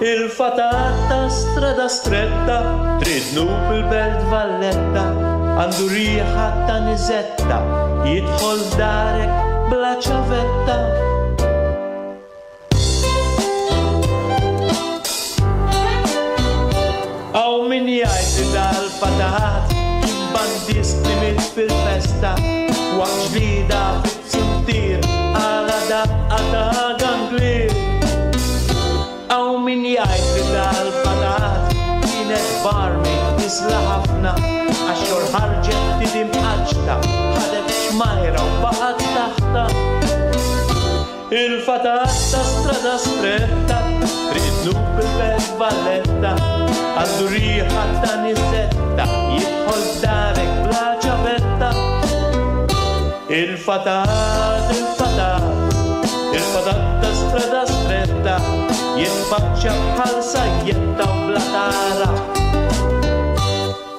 Il-fatat ta' strada stretta, tridnu bil-belt valletta, għandu riħa ta' nizetta, jidħol darek bla ċavetta. Aw min jgħid li dal-fatat kien bandist limit fil-festa, waqt ġlida fit-suntir għala daqqa ta' ganglir. Aw min jgħid li dal-fatat kienet barmi tisla ħafna, għaxxor ħarġet tidim ħaġta, ħadet xmajra u baqat taħta. Il-fatat ta' strada stretta, tridnu bil-belt valletta, għandu riħa ta' nizetta, jidħol darek bla ċavetta. Il-fatat ta' strada stretta, jitfaċċa bħal sajjetta u bla tara,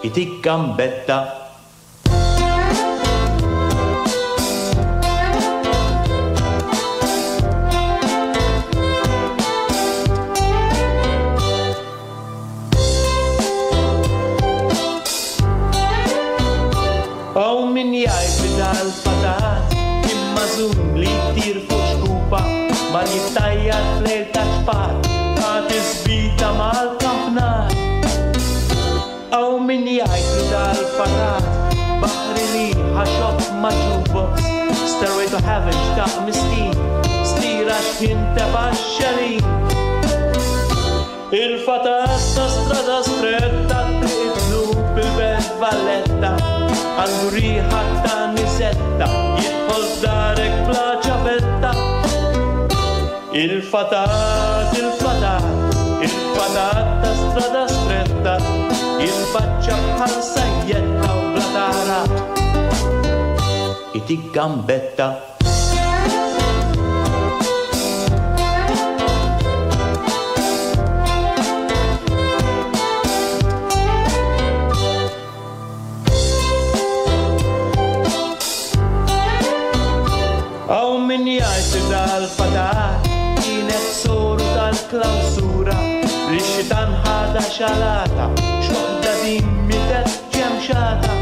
itik gambetta. Aw min jgħid li dal-fatat kien mażum li jtir fuq xkupa, ma jittajjad fl-lejl ta' ċpat, għad iżbita mal-kampnar. Aw min jgħid li dal-fatat baħri li ħaxob ma' jukebox, Stairway to Heaven xtaq miskin, stira xkien teba' xalin. Il-fatat ta' strada stretta, tridnu bil-belt valletta, għandu riħa ta' nizetta, jidħol darek bla ċavetta. Il-fatat ta' strada stretta, jitfaċċa bħal sajjetta u bla tara, itik gambetta. Aw min jgħid li dal-fatat kienet soru tal-klawsura, rixxi tanħada xalata, xoqda din mitet ġemxata.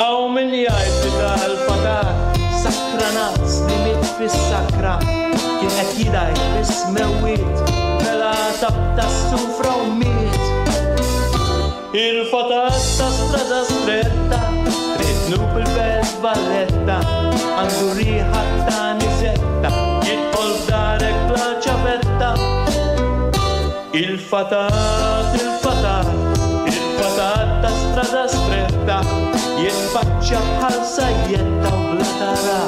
Aw min jgħid li dal-fatat sakra nazz li mit fis-sakra, kien qed jidajt bis-mewwiet, mela tabta s-sufra u miet. Il-fatat ta' strada stretta, tridnu bil-belt valletta, għandu riħa ta' nizetta, jidħol darek bla ċavetta. Il-fatat ta' strada stretta, jitfaċċa bħal sajjetta u bla tara,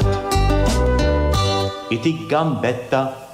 itik gambetta.